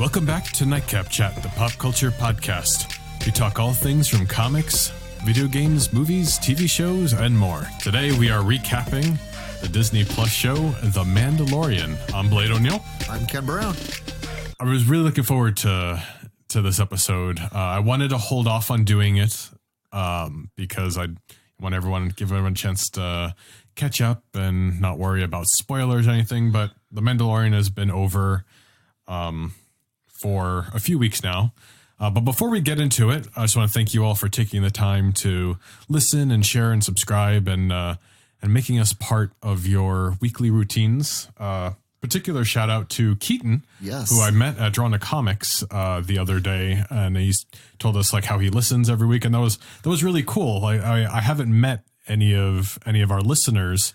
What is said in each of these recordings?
Welcome back to Nightcap Chat, the pop culture podcast. We talk all things from comics, video games, movies, TV shows, and more. Today we are recapping the Disney Plus show, The Mandalorian. I'm Blade O'Neill. I'm Ken Brown. I was really looking forward to this episode. I wanted to hold off on doing it because I want give everyone a chance to catch up and not worry about spoilers or anything. But The Mandalorian has been over for a few weeks now. But before we get into it, I just want to thank you all for taking the time to listen and share and subscribe and making us part of your weekly routines. Particular shout out to Keaton, yes, who I met at Drawn to Comics the other day, and he's told us like how he listens every week, and that was really cool. I haven't met any of our listeners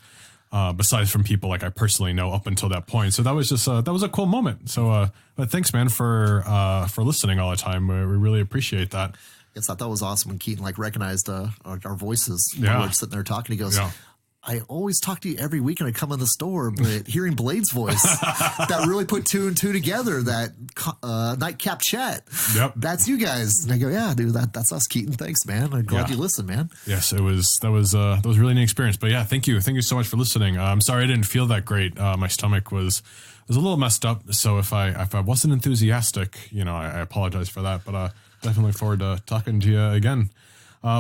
besides from people like I personally know up until that point. So that was just that was a cool moment. So but thanks, man, for listening all the time. We really appreciate that. Yes, I thought that was awesome when Keaton recognized our voices. Yeah. We were sitting there talking. He goes, yeah. I always talk to you every week when I come in the store, but hearing Blade's voice, that really put two and two together, that Nightcap Chat. Yep. That's you guys. And I go, yeah, dude, that's us, Keaton. Thanks, man. I'm glad you listened, man. Yes, that was really neat experience. But yeah, thank you so much for listening. I'm sorry I didn't feel that great. My stomach was a little messed up. So if I wasn't enthusiastic, I apologize for that. But definitely look forward to talking to you again.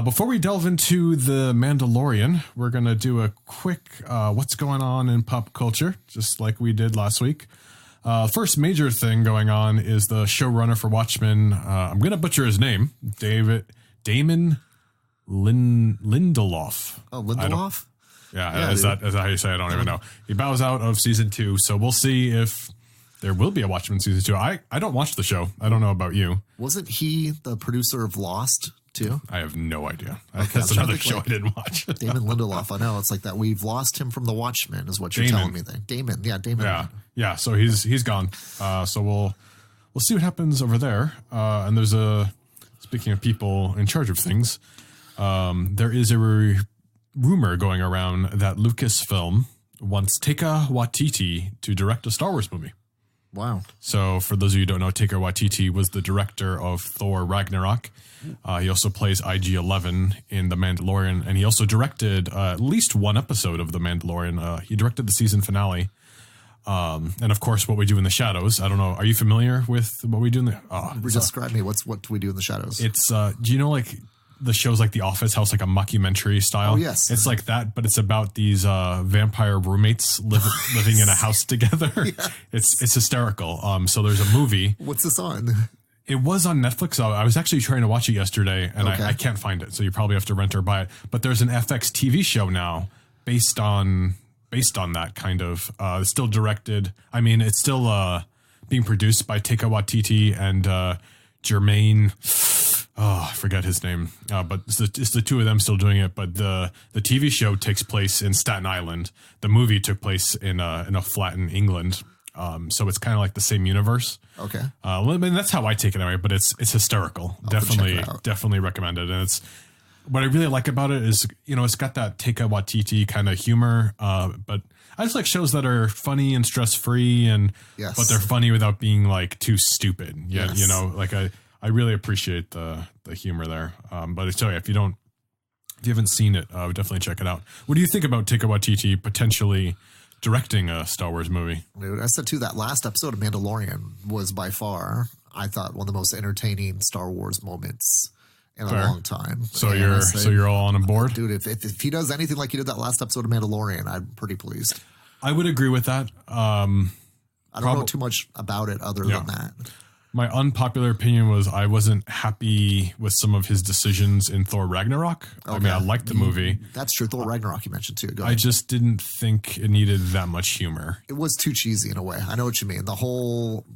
Before we delve into The Mandalorian, we're going to do a quick what's going on in pop culture, just like we did last week. First major thing going on is the showrunner for Watchmen. I'm going to butcher his name, Damon Lindelof. Oh, Lindelof? Yeah, is that how you say it? I don't even know. He bows out of season 2, so we'll see if there will be a Watchmen season 2. I don't watch the show. I don't know about you. Wasn't he the producer of Lost, too? I have no idea. Okay, that's another show I didn't watch. Damon Lindelof. I know. It's like that. We've lost him from The Watchmen is what you're telling me then. Damon. Yeah, Damon. Yeah. So he's gone. So we'll see what happens over there. And there's speaking of people in charge of things, there is a rumor going around that Lucasfilm wants Taika Waititi to direct a Star Wars movie. Wow. So for those of you who don't know, Taika Waititi was the director of Thor Ragnarok. He also plays IG-11 in The Mandalorian, and he also directed at least one episode of The Mandalorian. He directed the season finale. And of course, What We Do in the Shadows. I don't know. Are you familiar with What We Do in the... Describe me. What do we do in the shadows? It's, do you know like the shows like The Office, how it's like a mockumentary style? Oh, yes. It's like that, but it's about these vampire roommates living in a house together. Yes. It's hysterical. So there's a movie. What's this on? It was on Netflix. I was actually trying to watch it yesterday, and I can't find it. So you probably have to rent or buy it. But there's an FX TV show now based on that kind of. It's still directed. I mean, it's still being produced by Taika Waititi and Jermaine. Oh, I forget his name. But it's the two of them still doing it. But the TV show takes place in Staten Island. The movie took place in a flat in England. So it's kind of like the same universe. Okay. I mean, that's how I take it anyway, but it's hysterical. Definitely recommend it. And it's what I really like about it is, it's got that Taika Waititi kind of humor. But I just like shows that are funny and stress-free but they're funny without being like too stupid. Yeah. Yes. I really appreciate the humor there. But I tell you, if you haven't seen it, I would definitely check it out. What do you think about Taika Waititi potentially directing a Star Wars movie? Dude, I said too, that last episode of Mandalorian was by far, I thought, one of the most entertaining Star Wars moments in a long time. So you're all on board, dude. If he does anything like he did that last episode of Mandalorian, I'm pretty pleased. I would agree with that. I don't know too much about it other than that. My unpopular opinion was I wasn't happy with some of his decisions in Thor Ragnarok. Okay. I mean, I liked the movie. That's true. Thor Ragnarok you mentioned too. I just didn't think it needed that much humor. It was too cheesy in a way. I know what you mean.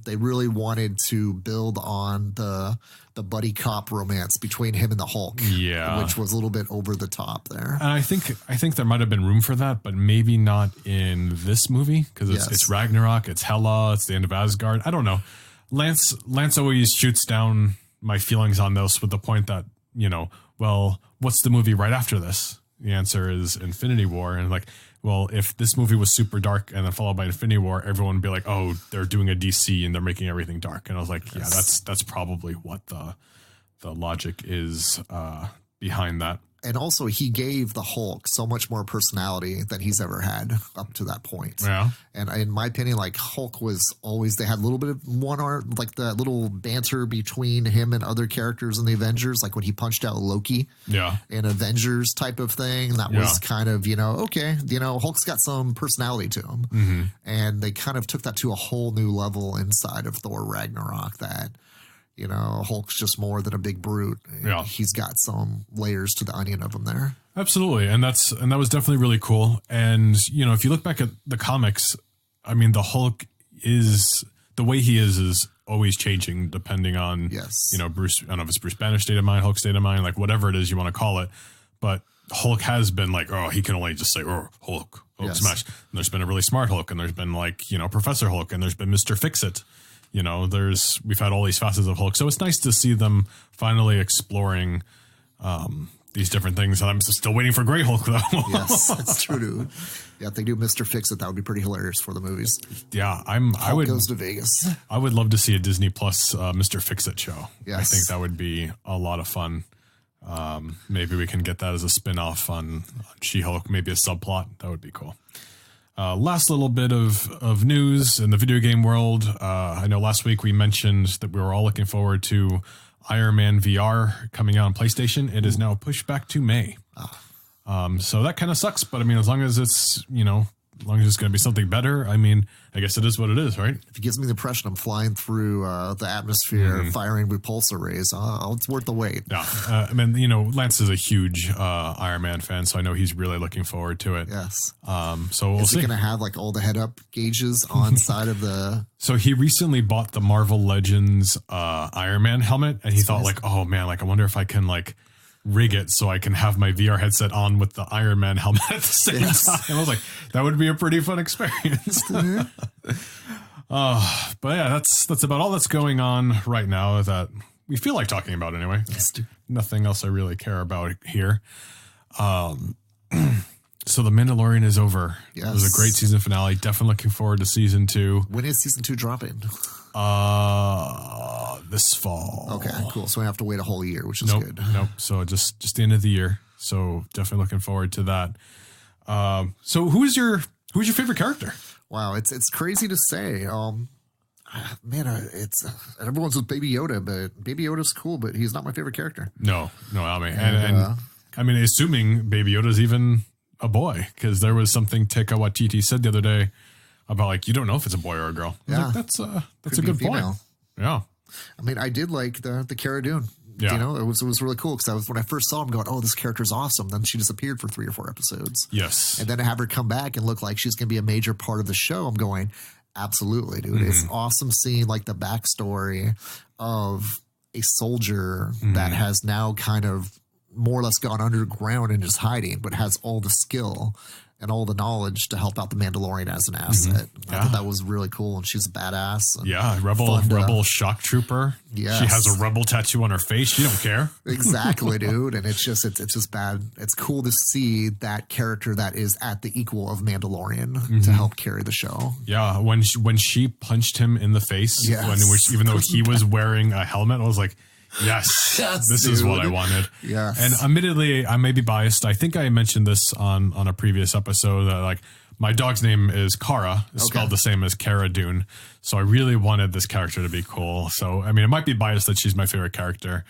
They really wanted to build on the buddy cop romance between him and the Hulk. Yeah. Which was a little bit over the top there. And I think there might have been room for that, but maybe not in this movie because it's Ragnarok, it's Hela, it's the end of Asgard. I don't know. Lance always shoots down my feelings on this with the point that, what's the movie right after this? The answer is Infinity War. And like, well, if this movie was super dark and then followed by Infinity War, everyone would be like, oh, they're doing a DC and they're making everything dark. And I was like, yeah, that's probably what the logic is behind that. And also, he gave the Hulk so much more personality than he's ever had up to that point. Yeah. And in my opinion, like, Hulk was always, they had a little bit of like the little banter between him and other characters in the Avengers, like when he punched out Loki. Yeah. In Avengers type of thing. That was kind of, okay, Hulk's got some personality to him. Mm-hmm. And they kind of took that to a whole new level inside of Thor Ragnarok that, Hulk's just more than a big brute. Yeah. He's got some layers to the onion of him there. Absolutely. And that was definitely really cool. And, if you look back at the comics, I mean, the Hulk is the way he is always changing depending on, Bruce, I don't know if it's Bruce Banner's state of mind, Hulk's state of mind, like whatever it is you want to call it. But Hulk has been like, oh, he can only just say, oh, Hulk smash. And there's been a really smart Hulk, and there's been like, Professor Hulk, and there's been Mr. Fix-It. We've had all these facets of Hulk. So it's nice to see them finally exploring these different things. And I'm still waiting for Grey Hulk, though. Yes, that's true, dude. Yeah, if they do Mr. Fix-It, that would be pretty hilarious for the movies. Yeah, Hulk goes to Vegas. I would love to see a Disney Plus Mr. Fix-It show. Yes. I think that would be a lot of fun. Maybe we can get that as a spin-off on She-Hulk, maybe a subplot. That would be cool. Last little bit of news in the video game world. I know last week we mentioned that we were all looking forward to Iron Man VR coming out on PlayStation. It is now pushed back to May. So that kind of sucks, but I mean, as long as it's, as long as it's going to be something better, I mean, I guess it is what it is, right? If it gives me the impression I'm flying through the atmosphere, firing repulsor rays, it's worth the wait. Yeah. I mean, Lance is a huge Iron Man fan, so I know he's really looking forward to it. Yes. So we'll see. Is it going to have like all the head-up gauges on side of the... So he recently bought the Marvel Legends Iron Man helmet, and he thought like, oh man, like I wonder if I can like rig it so I can have my VR headset on with the Iron Man helmet at the same time. And I was like, that would be a pretty fun experience. But yeah, that's about all that's going on right now that we feel like talking about anyway. Nothing else I really care about here. So The Mandalorian is over. Yes. It was a great season finale. Definitely looking forward to season 2. When is season 2 dropping? This fall. Okay, cool. So we have to wait a whole year, which is good. Nope. So just the end of the year. So definitely looking forward to that. So who's your favorite character? Wow, it's crazy to say. It's everyone's with Baby Yoda, but Baby Yoda's cool, but he's not my favorite character. No, I mean, and I mean, assuming Baby Yoda's even a boy, because there was something Taika Waititi said the other day about like you don't know if it's a boy or a girl. Yeah, like, that's a good point. Yeah, I mean, I did like the Cara Dune. Yeah. It was really cool because when I first saw him going, oh, this character's awesome. Then she disappeared for 3 or 4 episodes. Yes, and then to have her come back and look like she's going to be a major part of the show, I'm going, absolutely, dude. It's awesome seeing like the backstory of a soldier that has now kind of more or less gone underground and just hiding, but has all the skill and all the knowledge to help out the Mandalorian as an asset. I thought that was really cool, and she's a badass. Yeah, rebel shock trooper. Yes. She has a rebel tattoo on her face. She don't care. Exactly, dude. And it's just bad. It's cool to see that character that is at the equal of Mandalorian to help carry the show. Yeah, when she punched him in the face, even though he was wearing a helmet, I was like, yes, this is what I wanted. Yes. And admittedly, I may be biased. I think I mentioned this on a previous episode that like my dog's name is Cara. It's spelled the same as Cara Dune. So I really wanted this character to be cool. So, I mean, it might be biased that she's my favorite character.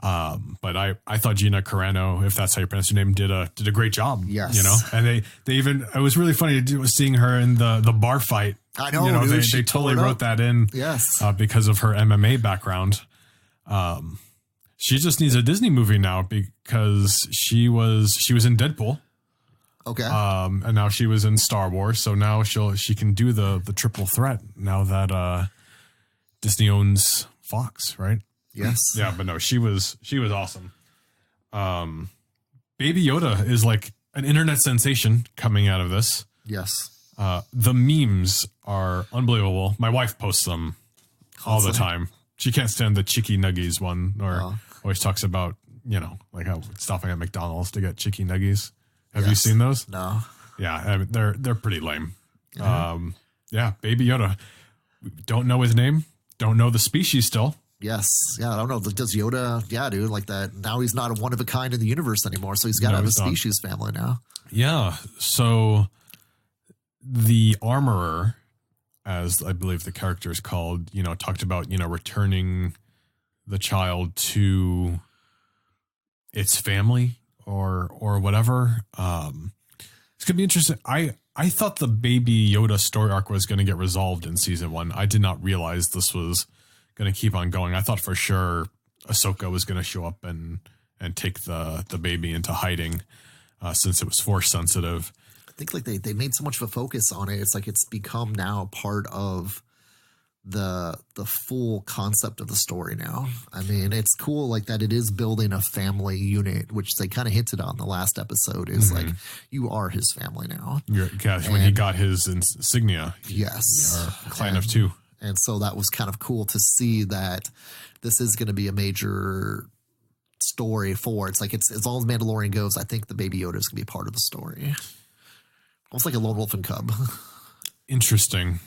But I thought Gina Carano, if that's how you pronounce her name, did a great job. Yes. And they even, it was really funny seeing her in the bar fight. I know, dude, they totally wrote that in. Yes. Because of her MMA background. She just needs a Disney movie now because she was in Deadpool. Okay. And now she was in Star Wars, so now she can do the triple threat now that Disney owns Fox, right? Yes. Yeah, but no, she was awesome. Baby Yoda is like an internet sensation coming out of this. Yes. The memes are unbelievable. My wife posts them all the time. She can't stand the Chicky Nuggies one, or always talks about, like how stopping at McDonald's to get Chicky Nuggies. Have you seen those? No. Yeah, I mean, they're pretty lame. Yeah, Baby Yoda. Don't know his name. Don't know the species still. Yes. Yeah, I don't know. Does Yoda, yeah, dude, like that. Now he's not a one of a kind in the universe anymore, so he's got to have a species family now. Yeah. So the armorer, as I believe the character is called, talked about, returning the child to its family or whatever. It's gonna be interesting. I thought the Baby Yoda story arc was going to get resolved in season 1. I did not realize this was going to keep on going. I thought for sure Ahsoka was going to show up and take the baby into hiding since it was force sensitive. I think like they made so much of a focus on it. It's like it's become now part of the full concept of the story now. I mean, it's cool like that it is building a family unit, which they kind of hinted on the last episode is like you are his family now. When he got his insignia. Yes. A clan of 2. And so that was kind of cool to see that this is going to be a major story for. It's like as long as Mandalorian goes, I think the Baby Yoda is going to be part of the story. Almost like a lone wolf and cub. Interesting.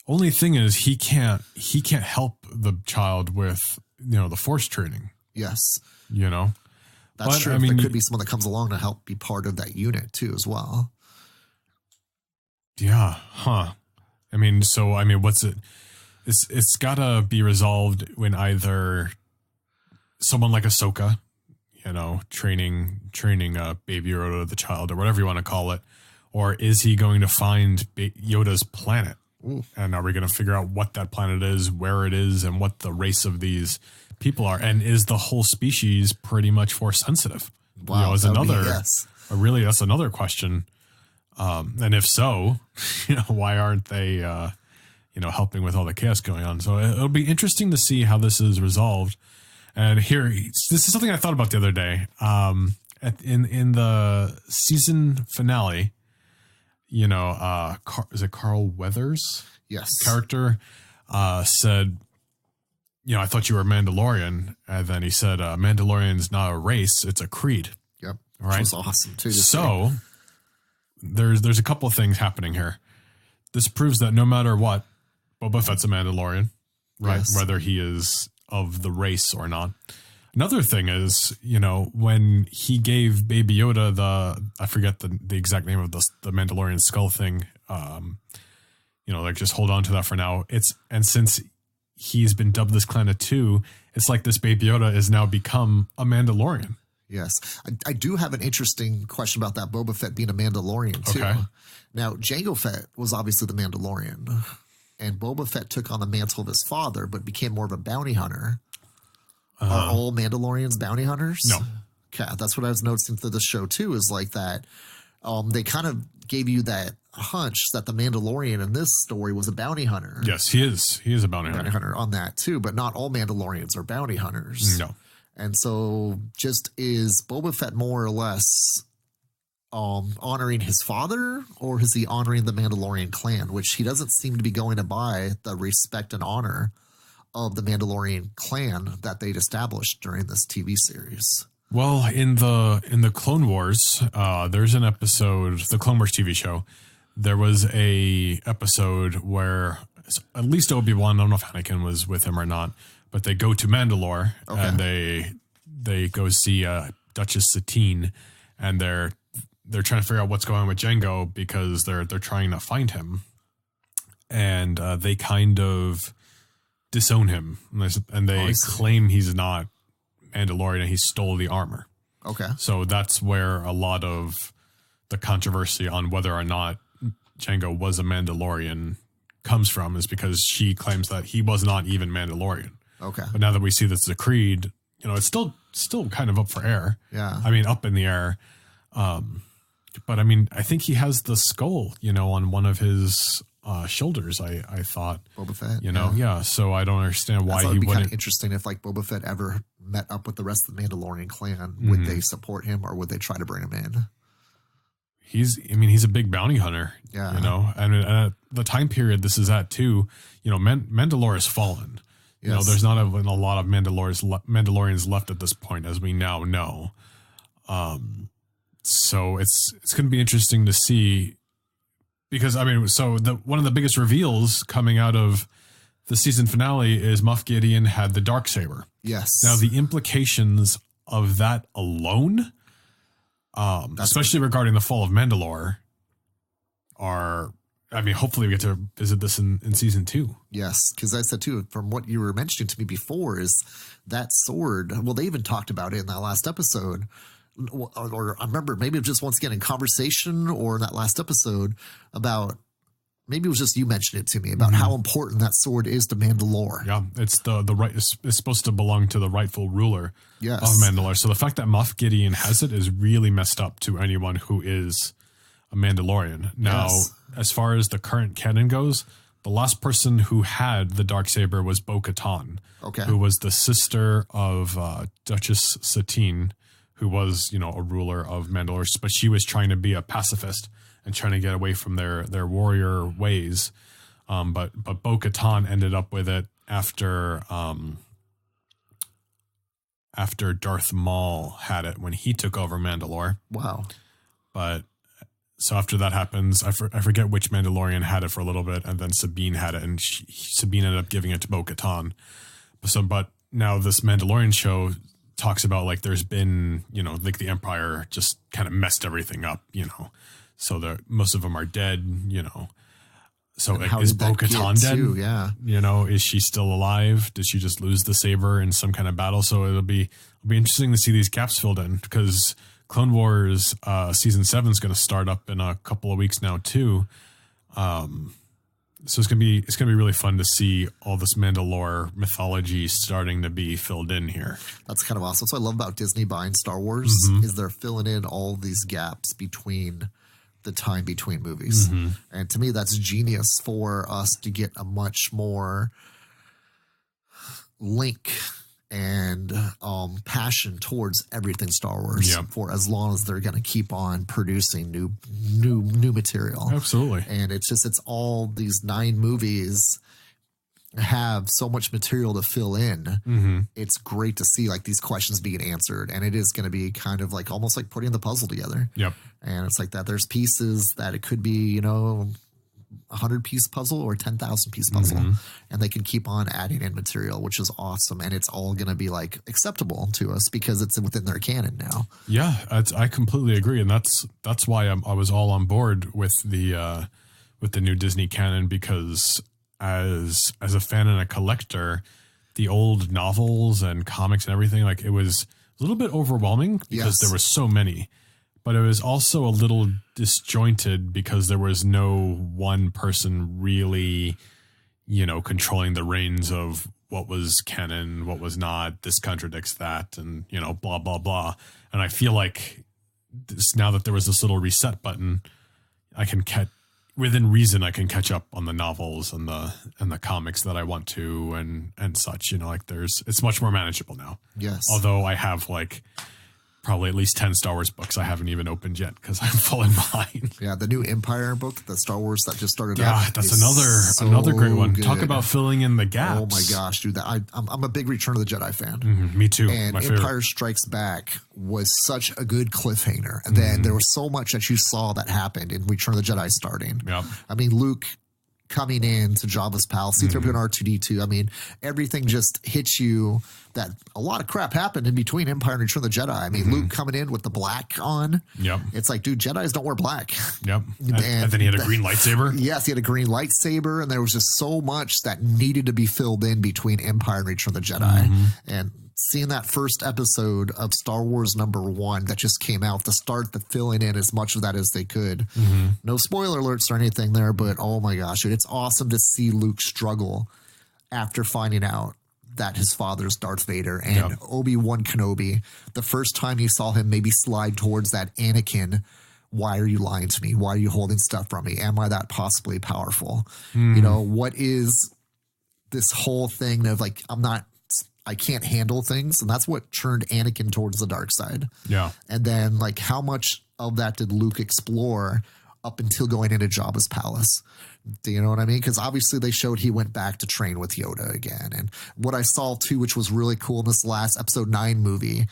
Only thing is he can't help the child with the force training. Yes. But, That's true. There could be someone that comes along to help be part of that unit too as well. Yeah. Huh. What's it? It's gotta be resolved when either someone like Ahsoka, training Baby Yoda, the child, or whatever you want to call it, or is he going to find Yoda's planet? Ooh. And are we going to figure out what that planet is, where it is, and what the race of these people are? And is the whole species pretty much force sensitive? Wow, that's another question. And if so, why aren't they, helping with all the chaos going on? So it'll be interesting to see how this is resolved. And here, this is something I thought about the other day. In the season finale, is it Carl Weathers? Yes. Character said, I thought you were a Mandalorian. And then he said, Mandalorian's not a race, it's a creed. Yep. Right. Which was awesome too. So there's a couple of things happening here. This proves that no matter what, Boba Fett's a Mandalorian, right? Yes. Whether he is of the race or not. Another thing is, when he gave Baby Yoda I forget the exact name of the Mandalorian skull thing, just hold on to that for now. And since he's been dubbed this clan of 2, it's like this Baby Yoda has now become a Mandalorian. Yes. I do have an interesting question about that Boba Fett being a Mandalorian too. Okay. Now, Jango Fett was obviously the Mandalorian, and Boba Fett took on the mantle of his father, but became more of a bounty hunter. Are all Mandalorians bounty hunters? No. Okay, that's what I was noticing through the show too, is like that they kind of gave you that hunch that the Mandalorian in this story was a bounty hunter. Yes, he is. He is a bounty hunter on that too, but not all Mandalorians are bounty hunters. No. And so just is Boba Fett more or less honoring his father, or is he honoring the Mandalorian clan, which he doesn't seem to be going to buy the respect and honor of the Mandalorian clan that they'd established during this TV series. Well, in the Clone Wars, there's an episode, the Clone Wars TV show. There was a episode where at least Obi-Wan, I don't know if Anakin was with him or not, but they go to Mandalore and they go see Duchess Satine, and they're trying to figure out what's going on with Jango because they're trying to find him, and they kind of disown him, and they claim he's not Mandalorian and he stole the armor. Okay. So that's where a lot of the controversy on whether or not Jango was a Mandalorian comes from, is because she claims that he was not even Mandalorian. Okay. But now that we see this is a creed, it's still kind of up for air. Yeah. Up in the air. But I think he has the skull, on one of his shoulders. I thought Boba Fett. Yeah. So I don't understand why he wouldn't. Kind of interesting if like Boba Fett ever met up with the rest of the Mandalorian clan. Would they support him, or would they try to bring him in? He's a big bounty hunter. Yeah. And at the time period this is at too. Mandalore has fallen. Yes. There's not even a lot of Mandalorians left at this point, as we now know. So it's going to be interesting to see, because I mean, so one of the biggest reveals coming out of the season finale is Moff Gideon had the Darksaber. Yes. Now the implications of that alone, especially regarding the fall of Mandalore, are, I mean, hopefully we get to visit this in season 2. Yes, because I said too, from what you were mentioning to me before, is that sword. Well, they even talked about it in that last episode, or I remember maybe it was just once again in conversation or in that last episode about, maybe it was just you mentioned it to me about how important that sword is to Mandalore. Yeah, it's the right. It's supposed to belong to the rightful ruler Yes. of Mandalore. So the fact that Moff Gideon has it is really messed up to anyone who is a Mandalorian. Now, Yes. as far as the current canon goes, the last person who had the Darksaber was Bo-Katan, Okay. who was the sister of Duchess Satine, who was, you know, a ruler of Mandalore, but she was trying to be a pacifist and trying to get away from their warrior ways. But Bo-Katan ended up with it after Darth Maul had it when he took over Mandalore. Wow. But so after that happens, I forget which Mandalorian had it for a little bit, and then Sabine had it, and Sabine ended up giving it to Bo-Katan. But now this Mandalorian show talks about, like, there's been, you know, like the Empire just kind of messed everything up, you know. So most of them are dead, you know. So like, is Bo-Katan dead? Too? Yeah. You know, is she still alive? Did she just lose the saber in some kind of battle? So it'll be interesting to see these gaps filled in, because Clone Wars season 7 is going to start up in a couple of weeks now too. So it's gonna be really fun to see all this Mandalore mythology starting to be filled in here. That's kind of awesome. That's what I love about Disney buying Star Wars is they're filling in all these gaps between the time between movies. And to me, that's genius for us to get a much more link and passion towards everything Star Wars for as long as they're going to keep on producing new material. Absolutely. And it's all these 9 movies have so much material to fill in. It's great to see like these questions being answered, and it is going to be kind of like almost like putting the puzzle together. Yep. And it's like that there's pieces that it could be, you know, 100-piece puzzle or 10,000-piece puzzle, and they can keep on adding in material, which is awesome. And it's all going to be like acceptable to us because it's within their canon now. Yeah, I completely agree, and that's why I was all on board with the new Disney canon, because as a fan and a collector, the old novels and comics and everything, like, it was a little bit overwhelming because there were so many. But it was also a little disjointed because there was no one person really, you know, controlling the reins of what was canon, what was not. This contradicts that, and, you know, blah, blah, blah. And I feel like now that there was this little reset button, I can within reason, I can catch up on the novels and the comics that I want to and such. You know, like it's much more manageable now. Yes. Although I have like probably at least 10 Star Wars books I haven't even opened yet because I'm falling behind. Yeah, the new Empire book, the Star Wars that just started out. Yeah, that's another great one. Good. Talk about filling in the gaps. Oh my gosh, dude! I'm a big Return of the Jedi fan. Me too. And my Empire favorite. Strikes Back was such a good cliffhanger. And then there was so much that you saw that happened in Return of the Jedi starting. Yep. I mean, Luke coming in to Jabba's palace, C-3PO and R2-D2. I mean, everything just hits you that a lot of crap happened in between Empire and Return of the Jedi. I mean, Luke coming in with the black on. Yep. It's like, dude, Jedis don't wear black. Yep. And then he had a green lightsaber. Yes, he had a green lightsaber, and there was just so much that needed to be filled in between Empire and Return of the Jedi. And seeing that first episode of Star Wars #1 that just came out to start the filling in as much of that as they could. No spoiler alerts or anything there, but oh my gosh, it's awesome to see Luke struggle after finding out that his father's Darth Vader, and Obi-Wan Kenobi, the first time you saw him maybe slide towards that Anakin, why are you lying to me? Why are you holding stuff from me? Am I that possibly powerful? You know, what is this whole thing of like, I can't handle things. And that's what turned Anakin towards the dark side. Yeah. And then like, how much of that did Luke explore up until going into Jabba's palace? Do you know what I mean? Because obviously they showed he went back to train with Yoda again. And what I saw too, which was really cool in this last episode 9 movie,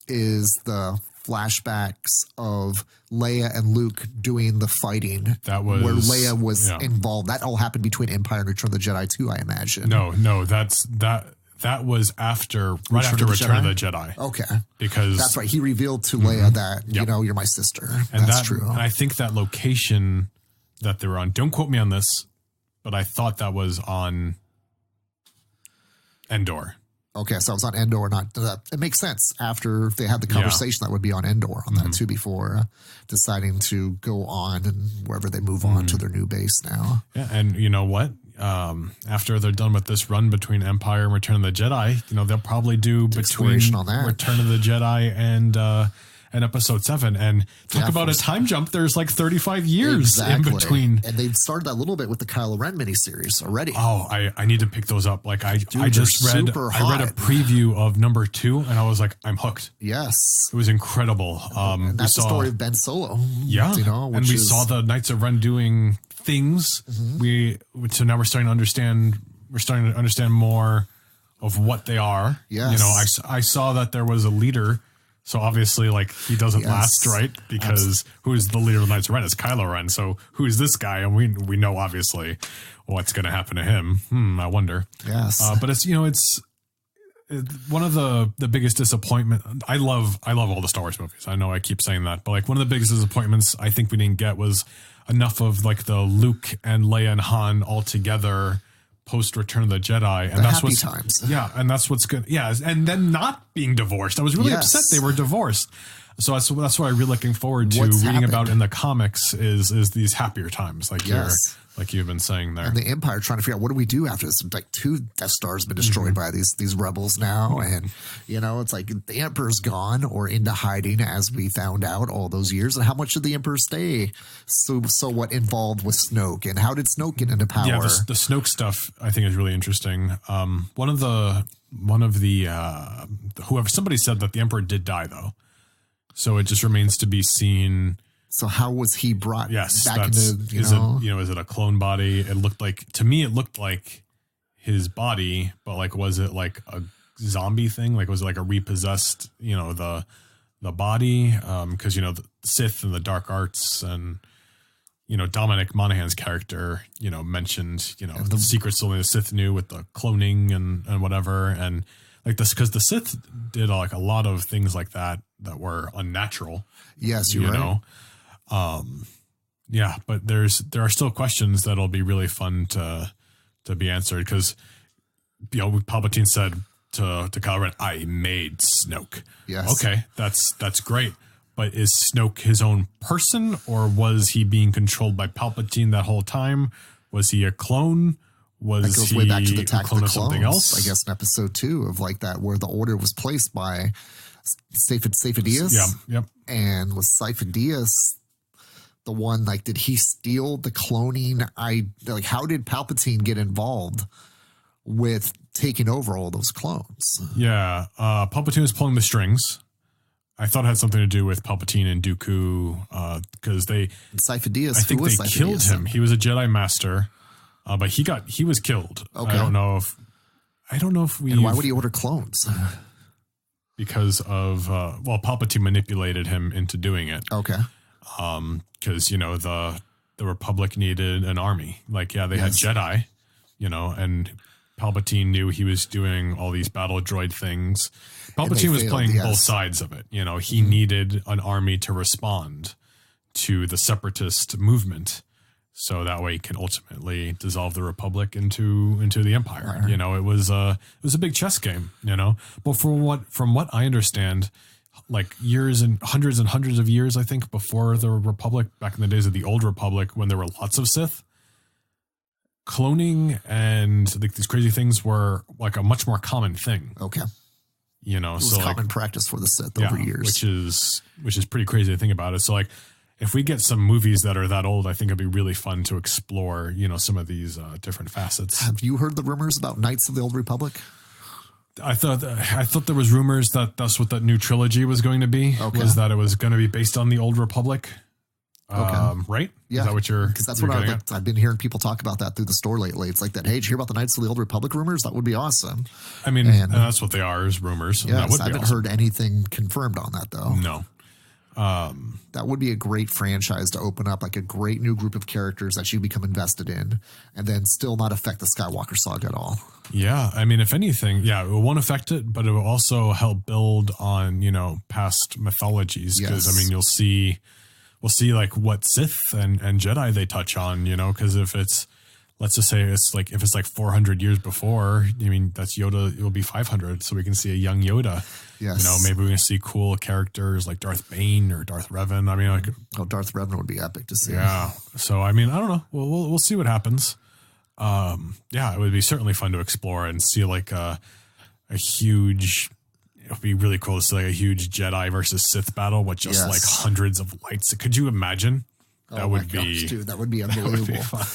is the flashbacks of Leia and Luke doing the fighting. That was where Leia was involved. That all happened between Empire and Return of the Jedi too, I imagine. No, that was after Return of the Jedi. Okay. Because that's right. He revealed to Leia that, you're my sister. And that's true. And I think that location that they were on, don't quote me on this, but I thought that was on Endor. Okay, so it was on Endor or not. It makes sense after they had the conversation that would be on Endor on that too before deciding to go on and wherever they move on to their new base now. Yeah, and you know what? After they're done with this run between Empire and Return of the Jedi, they'll probably do between Return of the Jedi and Episode 7. And talk about a time jump. There's like 35 years in between. And they've started that a little bit with the Kylo Ren miniseries already. Oh, I need to pick those up. Like I just read a preview of number 2 and I was like, I'm hooked. Yes. It was incredible. And that's the story of Ben Solo. Yeah. And we saw the Knights of Ren doing things. So now we're starting to understand more of what they are. Yes. I saw that there was a leader. So obviously, like, he doesn't last, right? Because who is the leader of the Knights of Ren? It's Kylo Ren. So who is this guy? And we know, obviously, what's going to happen to him. I wonder. Yes. But it's, it's one of the biggest disappointment. I love all the Star Wars movies. I know I keep saying that. But, like, one of the biggest disappointments I think we didn't get was enough of, like, the Luke and Leia and Han all together post Return of the Jedi, and that's what's times. Yeah, and that's what's good. Yeah, and then not being divorced. I was really upset they were divorced. So that's what I'm really looking forward to reading about in the comics is these happier times, like you've been saying there. And the Empire trying to figure out what do we do after this? Like 2 Death Stars been destroyed by these rebels now, and it's like the Emperor's gone or into hiding, as we found out all those years. And how much did the Emperor stay? So what involved with Snoke, and how did Snoke get into power? Yeah, the Snoke stuff I think is really interesting. One of the whoever somebody said that the Emperor did die though, so it just remains to be seen. So how was he brought back into, is it a clone body? It looked like his body, but like, was it like a zombie thing? Like, was it like a repossessed, the body? Cause the Sith and the dark arts and, Dominic Monaghan's character, mentioned, the secrets only the Sith knew with the cloning and whatever. And like this, cause the Sith did like a lot of things like that were unnatural. Yes, you're right. Yeah, but there are still questions that'll be really fun to be answered because Palpatine said to Kylo Ren, "I made Snoke." Yes. Okay, that's great. But is Snoke his own person, or was he being controlled by Palpatine that whole time? Was he a clone? Was goes he way back to the Attack a clone of the of something Clones, else? I guess in episode 2 of like that, where the order was placed by Seyfa-Dyas. Yeah, yep. And was Seyfa-Dyas the one, like, did he steal the cloning? How did Palpatine get involved with taking over all those clones? Yeah, Palpatine was pulling the strings. I thought it had something to do with Palpatine and Dooku because Seyfa-Dyas. I think they killed him. He was a Jedi Master, but he was killed. Okay. I don't know if we. And why would he order clones? Because of Palpatine manipulated him into doing it. Okay. Because the Republic needed an army. Like, yeah, they had Jedi, and Palpatine knew he was doing all these battle droid things. Palpatine was playing both sides of it. He needed an army to respond to the separatist movement, so that way he can ultimately dissolve the Republic into the Empire. Right. It was a big chess game. But from what I understand, like years and hundreds of years, I think, before the Republic, back in the days of the old Republic, when there were lots of Sith, cloning and like these crazy things were like a much more common thing. Okay. It was common practice for the Sith over years. Which is pretty crazy to think about it. So like, if we get some movies that are that old, I think it'd be really fun to explore, some of these different facets. Have you heard the rumors about Knights of the Old Republic? I thought there was rumors that that's what that new trilogy was going to be. Okay. Was that it was going to be based on the Old Republic? Okay. Right? Yeah. Is that what because that's what I've been hearing people talk about that through the store lately. It's like that. Hey, did you hear about the Knights of the Old Republic rumors? That would be awesome. I mean, and that's what they are, is rumors. Yeah, I haven't heard anything confirmed on that though. No. That would be a great franchise to open up, like a great new group of characters that you become invested in, and then still not affect the Skywalker saga at all. Yeah, I mean, if anything, it won't affect it, but it will also help build on, past mythologies. Because I mean, we'll see like what Sith and Jedi they touch on, because if it's, let's just say it's like, if it's like 400 years before, I mean, that's Yoda, it will be 500. So we can see a young Yoda. Yes. Maybe we can see cool characters like Darth Bane or Darth Revan. I mean, like, Darth Revan would be epic to see. Yeah. So, I mean, I don't know. We'll see what happens. It would be certainly fun to explore and see like a huge, it would be really cool to see like a huge Jedi versus Sith battle with just like hundreds of lights. Could you imagine? That would be, dude, that would be unbelievable. Would be fun.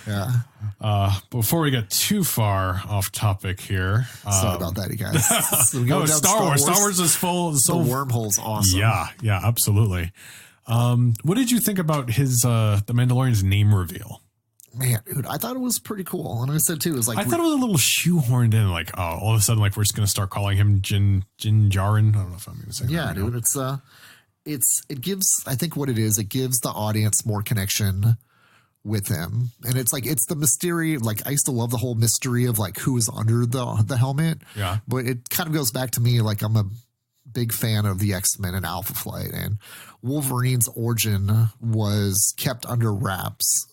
Yeah. Before we get too far off topic here. Sorry about that, you guys. So Star Wars. Star Wars is full. So the wormhole's awesome. Yeah, absolutely. What did you think about his, the Mandalorian's name reveal? Man, dude, I thought it was pretty cool. And I said too, it was like, I thought it was a little shoehorned in, like, all of a sudden, like, we're just going to start calling him Jin Djarin. I don't know if I'm going to say that. Yeah, dude, it gives, I think what it is, it gives the audience more connection with him. And it's like, it's the mystery. Like, I used to love the whole mystery of like who is under the helmet. Yeah. But it kind of goes back to me, like, I'm a big fan of the X-Men and Alpha Flight, and Wolverine's origin was kept under wraps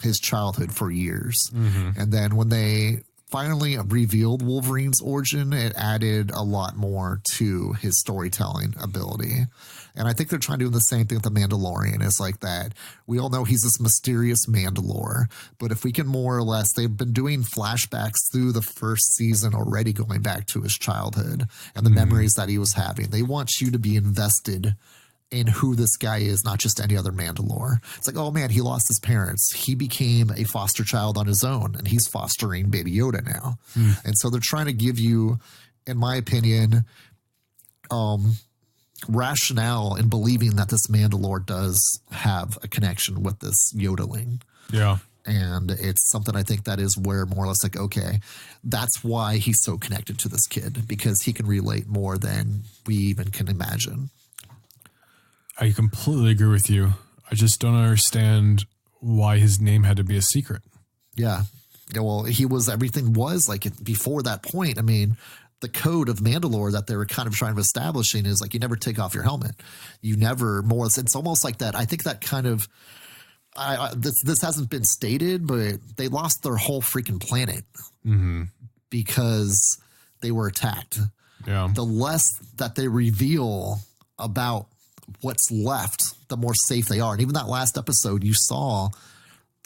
his childhood for years. Mm-hmm. And then when they finally revealed Wolverine's origin, it added a lot more to his storytelling ability. And I think they're trying to do the same thing with the Mandalorian. It's like that. We all know he's this mysterious Mandalore, but if we can more or less, they've been doing flashbacks through the first season already, going back to his childhood and the memories that he was having. They want you to be invested in who this guy is, not just any other Mandalore. It's like, oh man, he lost his parents. He became a foster child on his own, and he's fostering Baby Yoda now. And so they're trying to give you, in my opinion, rationale in believing that this Mandalore does have a connection with this Yodeling. Yeah. And it's something I think that is where more or less like, okay, that's why he's so connected to this kid, because he can relate more than we even can imagine. I completely agree with you. I just don't understand why his name had to be a secret. Yeah. Well, everything was like before that point. I mean, the code of Mandalore that they were kind of trying to establishing is like, you never take off your helmet. You never more. It's almost like that. I think that kind of, this hasn't been stated, but they lost their whole freaking planet because they were attacked. Yeah. The less that they reveal about what's left, the more safe they are. And even that last episode, you saw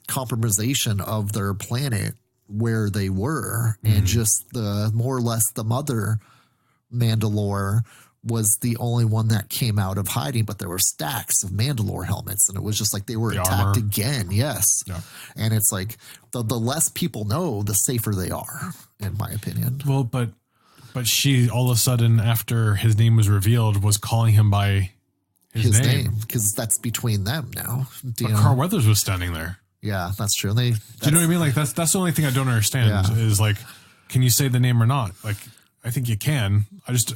compromisation of their planet where they were, and just the more or less the mother Mandalore was the only one that came out of hiding, but there were stacks of Mandalore helmets, and it was just like they were attacked armor again. Yes. Yeah. And it's like the less people know, the safer they are, in my opinion. Well, but she all of a sudden, after his name was revealed, was calling him by his name, because that's between them now. But Carl Weathers was standing there. Yeah, that's true. Do you know what I mean? Like that's the only thing I don't understand is like, can you say the name or not? Like, I think you can. I just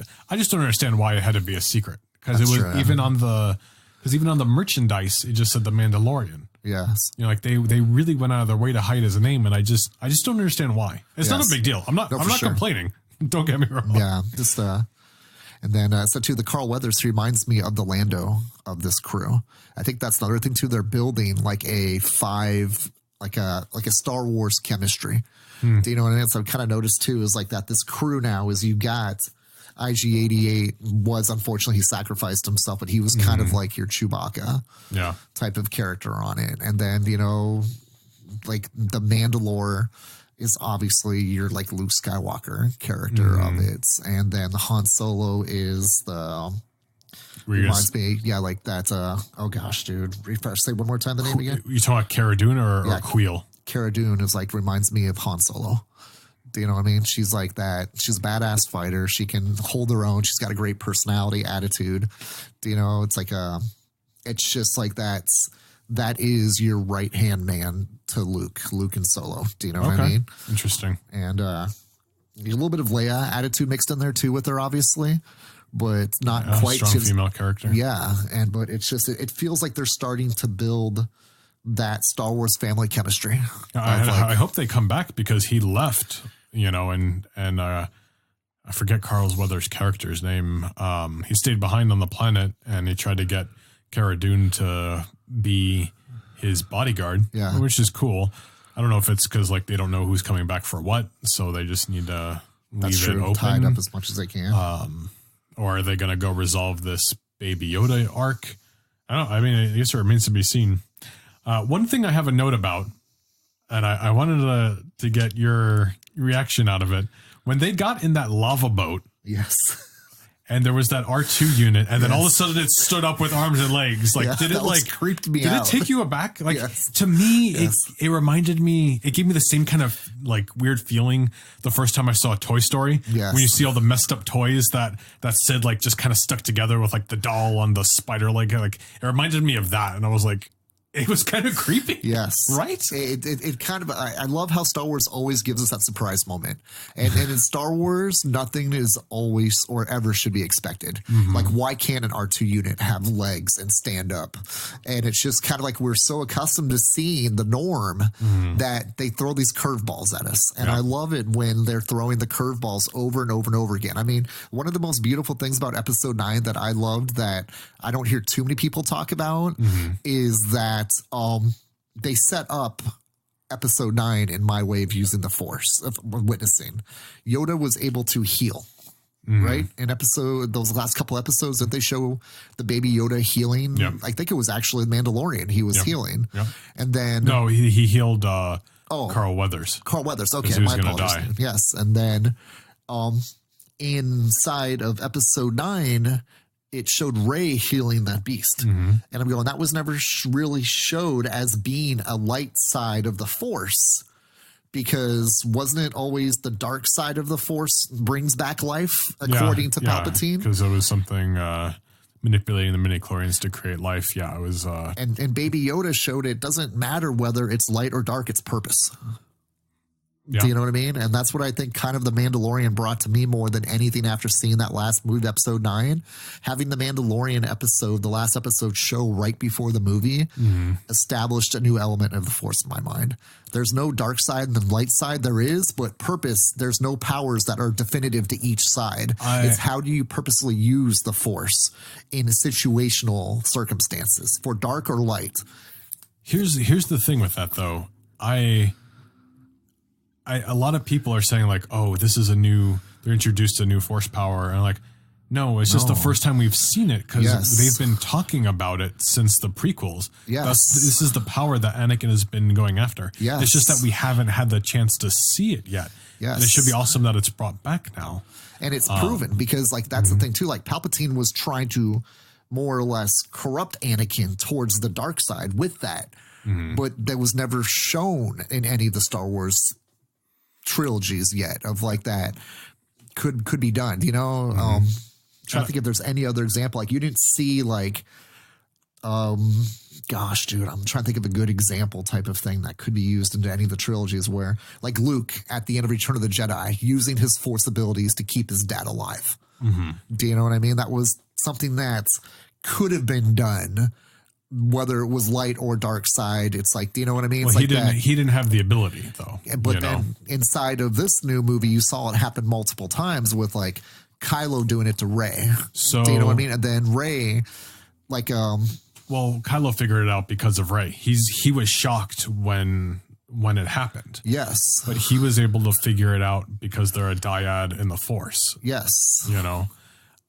don't understand why it had to be a secret, because it was true. even on the merchandise it just said the Mandalorian. Yes. Like they really went out of their way to hide his name, and I just don't understand why. It's not a big deal. I'm not complaining. Don't get me wrong. Yeah, just and then so too, the Carl Weathers reminds me of the Lando of this crew. I think that's another thing too. They're building like a Star Wars chemistry. Do you know what I mean? So I've kind of noticed too is like that this crew now is you got IG-88 was, unfortunately he sacrificed himself, but he was kind of like your Chewbacca type of character on it. And then, like the Mandalore is obviously your like Luke Skywalker character of it. And then Han Solo is reminds me, like that. Oh gosh, dude. Say one more time the name again. You talking about Cara Dune or Queel? Cara Dune is like, reminds me of Han Solo. Do you know what I mean? She's like that. She's a badass fighter. She can hold her own. She's got a great personality, attitude. It's like it's just like that is your right hand man to Luke and Solo. Do you know what I mean? Interesting. And a little bit of Leia attitude mixed in there too with her, obviously. but not A quite strong female character. Yeah, but it's just it feels like they're starting to build that Star Wars family chemistry. I hope they come back, because he left, and I forget Carl Weathers' character's name. He stayed behind on the planet, and he tried to get Cara Dune to be his bodyguard, which is cool. I don't know if it's because like they don't know who's coming back for what, so they just need to leave it open, tied up as much as they can. Or are they going to go resolve this Baby Yoda arc? I don't know. I mean, I guess it remains to be seen. One thing I have a note about, and I wanted to get your reaction out of it, when they got in that lava boat. Yes. And there was that R2 unit, and then all of a sudden it stood up with arms and legs. Like, did it like creeped me out? Did it take you aback? Like, to me, it reminded me. It gave me the same kind of like weird feeling the first time I saw Toy Story. Yes. When you see all the messed up toys that Sid like just kind of stuck together with like the doll on the spider leg. Like, it reminded me of that, and I was like, it was kind of creepy. Yes. Right? It kind of, I love how Star Wars always gives us that surprise moment. And in Star Wars, nothing is always or ever should be expected. Mm-hmm. Like, why can't an R2 unit have legs and stand up? And it's just kind of like we're so accustomed to seeing the norm that they throw these curveballs at us. And I love it when they're throwing the curveballs over and over and over again. I mean, one of the most beautiful things about Episode 9 that I loved that I don't hear too many people talk about is that they set up Episode 9 in my way of using the Force, of witnessing. Yoda was able to heal, right? In those last couple episodes that they show the Baby Yoda healing. Yep. I think it was actually Mandalorian. He was healing. Yep. And then... No, he healed Carl Weathers. Carl Weathers. Okay, my apologies. Yes. And then inside of Episode 9... it showed Rey healing that beast. And I'm going, that was never really showed as being a light side of the Force, because wasn't it always the dark side of the Force brings back life, according to Palpatine? Because it was something manipulating the midichlorians to create life. Yeah, it was. And Baby Yoda showed it doesn't matter whether it's light or dark, it's purpose. Do you know what I mean? And that's what I think kind of The Mandalorian brought to me more than anything after seeing that last movie, Episode 9. Having the Mandalorian episode, the last episode show right before the movie, established a new element of the Force in my mind. There's no dark side and the light side. There is, but purpose, there's no powers that are definitive to each side. It's how do you purposely use the Force in situational circumstances for dark or light? Here's the thing with that, though. A lot of people are saying like, oh, this is they're introduced a new Force power. And I'm like, no, it's just the first time we've seen it, because they've been talking about it since the prequels. This is the power that Anakin has been going after. It's just that we haven't had the chance to see it yet. And it should be awesome that it's brought back now. And it's proven, because like, that's the thing too. Like, Palpatine was trying to more or less corrupt Anakin towards the dark side with that. But that was never shown in any of the Star Wars trilogies yet of like that could be done, trying to think if there's any other example. Like, you didn't see like gosh, dude, I'm trying to think of a good example type of thing that could be used into any of the trilogies, where like Luke at the end of Return of the Jedi using his Force abilities to keep his dad alive. Do you know what I mean? That was something that could have been done, whether it was light or dark side. It's like, do you know what I mean? Well, it's he didn't have the ability, though. But then inside of this new movie, you saw it happen multiple times with like Kylo doing it to Rey. So, do you know what I mean? And then Rey, like, well, Kylo figured it out because of Rey. He was shocked when it happened. Yes. But he was able to figure it out because they're a dyad in the Force. Yes.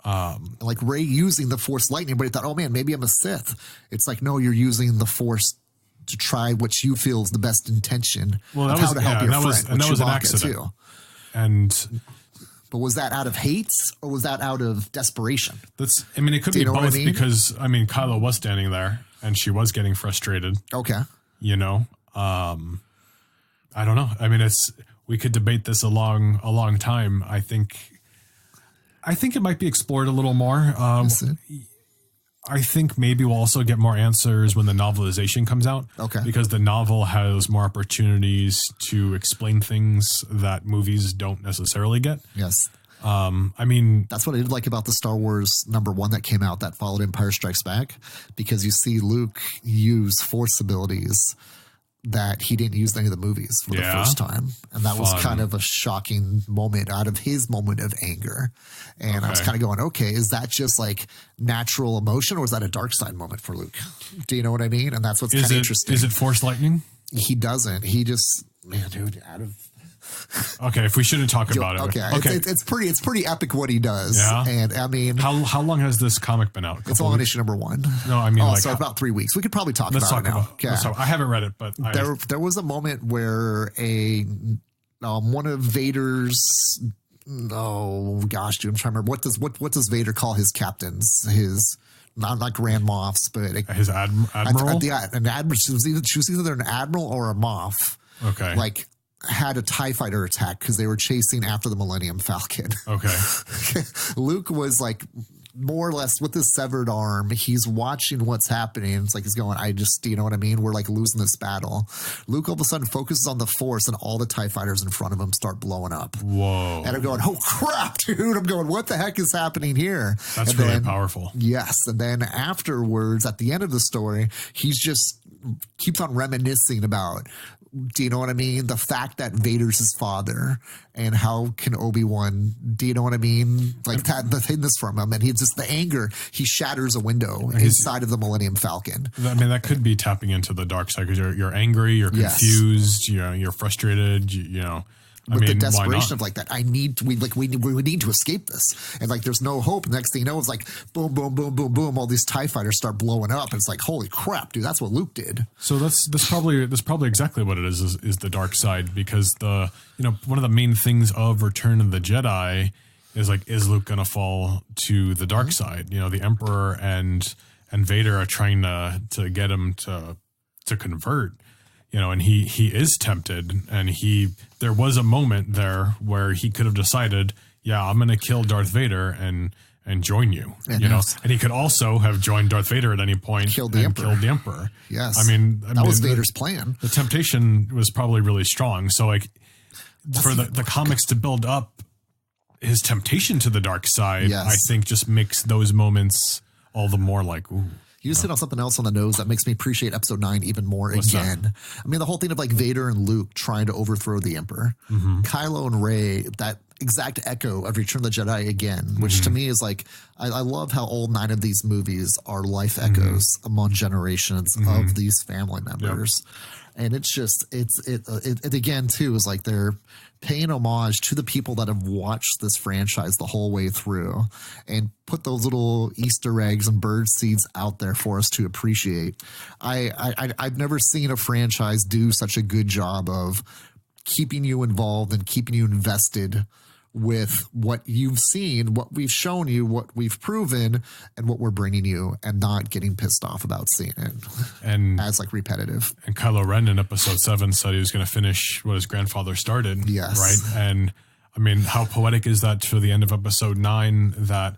Like Rey using the Force lightning, but he thought, oh man, maybe I'm a Sith. It's like, no, you're using the Force to try what you feel is the best intention of how to help your friend. And that was an accident. Too. But was that out of hate or was that out of desperation? It could be both, because Kylo was standing there and she was getting frustrated. Okay. I don't know. We could debate this a long time. I think it might be explored a little more. I think maybe we'll also get more answers when the novelization comes out. Okay. Because the novel has more opportunities to explain things that movies don't necessarily get. Yes. I mean, that's what I did like about the Star Wars #1 that came out that followed Empire Strikes Back, because you see Luke use Force abilities that he didn't use in any of the movies for the first time. And that was kind of a shocking moment out of his moment of anger. And I was kind of going, okay, is that just like natural emotion, or is that a dark side moment for Luke? Do you know what I mean? And that's what's kind of interesting. Is it Force lightning? He doesn't. He just, man, dude, out of... Okay, if we shouldn't talk about it. Okay. It's pretty epic what he does. Yeah. And I mean, how long has this comic been out? It's all on issue #1. No, I mean, so about 3 weeks. We could probably talk about it now. I haven't read it, but there was a moment where one of Vader's, oh gosh, dude, I'm trying to remember what does Vader call his captains? His not Grand Moffs, but his admiral. An admiral. She was either an admiral or a Moff. Okay, like, had a TIE fighter attack because they were chasing after the Millennium Falcon. Okay. Luke was like, more or less with his severed arm, he's watching what's happening. It's like he's going, you know what I mean? We're like losing this battle. Luke all of a sudden focuses on the Force, and all the TIE fighters in front of him start blowing up. Whoa. And I'm going, oh crap, dude. I'm going, what the heck is happening here? That's really powerful. Yes. And then afterwards, at the end of the story, he's just keeps on reminiscing about, do you know what I mean? The fact that Vader's his father, and how can Obi-Wan, do you know what I mean? Like the hidden from him, and he's just the anger. He shatters a window inside of the Millennium Falcon. I mean, that could be tapping into the dark side, because you're angry, you're confused, you're frustrated, you know. With the desperation of like that, we need to escape this, and like there's no hope. Next thing you know, it's like boom, boom, boom, boom, boom. All these TIE fighters start blowing up. It's like, holy crap, dude! That's what Luke did. So that's probably exactly what it is the dark side, because one of the main things of Return of the Jedi is like, is Luke gonna fall to the dark side? You know, the Emperor and Vader are trying to get him to convert. You know, and he is tempted, and there was a moment there where he could have decided, yeah, I'm going to kill Darth Vader and join you, you know, and he could also have joined Darth Vader at any point and killed the Emperor. Yes. I mean, that was Vader's plan. The temptation was probably really strong. So like for the comics to build up his temptation to the dark side, I think just makes those moments all the more like, ooh. You just hit on something else on the nose that makes me appreciate episode 9 even more. What's again. That? I mean, the whole thing of like Vader and Luke trying to overthrow the Emperor, Kylo and Rey, that exact echo of Return of the Jedi again, which to me is like, I love how all 9 of these movies are life echoes among generations of these family members. And it's just, it again too, is like they're paying homage to the people that have watched this franchise the whole way through, and put those little Easter eggs and bird seeds out there for us to appreciate. I've never seen a franchise do such a good job of keeping you involved and keeping you invested with what you've seen, what we've shown you, what we've proven, and what we're bringing you, and not getting pissed off about seeing it and as like repetitive. And Kylo Ren in episode 7 said he was going to finish what his grandfather started. Yes. Right. And I mean, how poetic is that for the end of episode 9, that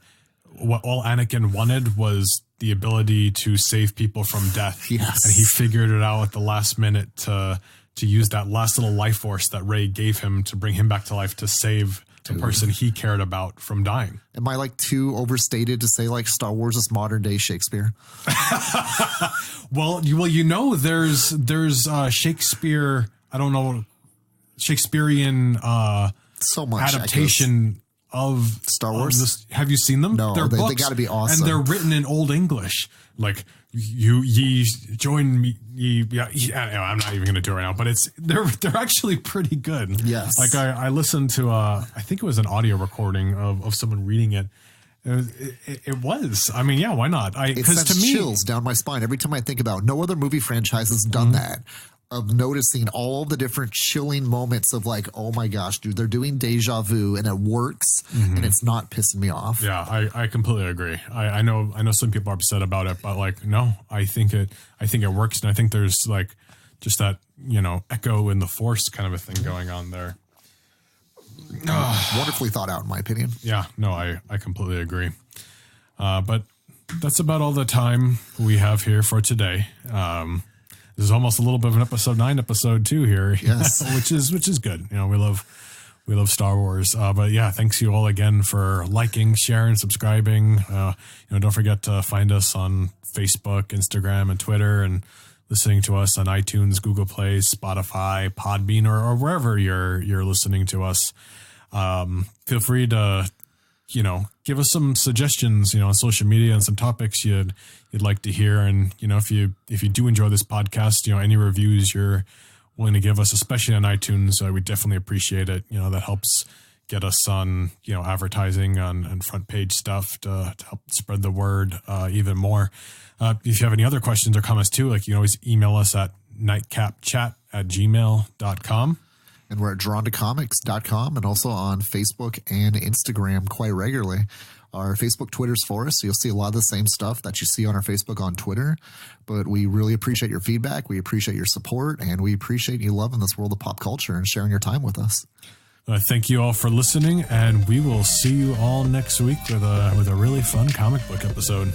what all Anakin wanted was the ability to save people from death. Yes. And he figured it out at the last minute to use that last little life force that Rey gave him to bring him back to life, to save the person he cared about from dying. Am I like too overstated to say like Star Wars is modern day Shakespeare? Well, you know, there's Shakespeare. I don't know, Shakespearean so much adaptation of Star Wars. Have you seen them? No, they got to be awesome, and they're written in Old English. Like, ye join me. I'm not even going to do it right now, but they're actually pretty good. Yes. Like I listened to I think it was an audio recording of someone reading it. It was. I mean, yeah, why not? It sends chills down my spine every time I think about it. No other movie franchise has done that. Of noticing all the different chilling moments of like, oh my gosh, dude, they're doing deja vu and it works and it's not pissing me off. Yeah, I completely agree. I know some people are upset about it, but like, no, I think it works, and I think there's like just that, you know, echo in the Force kind of a thing going on there. Wonderfully thought out, in my opinion. Yeah, no, I completely agree. But that's about all the time we have here for today. This is almost a little bit of an episode 9, episode 2 here. Yes. which is good. You know, we love We love Star Wars. But yeah, thanks you all again for liking, sharing, subscribing. Don't forget to find us on Facebook, Instagram, and Twitter, and listening to us on iTunes, Google Play, Spotify, Podbean, or wherever you're listening to us. Feel free to, give us some suggestions, on social media and some topics you'd like to hear. And, if you do enjoy this podcast, any reviews you're willing to give us, especially on iTunes, we definitely appreciate it. That helps get us on, advertising on front page stuff to help spread the word even more. If you have any other questions or comments too, you can always email us at nightcapchat@gmail.com. And we're at drawntocomics.com and also on Facebook and Instagram quite regularly. Our Facebook, Twitter's for us, so you'll see a lot of the same stuff that you see on our Facebook on Twitter. But we really appreciate your feedback. We appreciate your support, and we appreciate you loving this world of pop culture and sharing your time with us. Thank you all for listening, and we will see you all next week with a really fun comic book episode.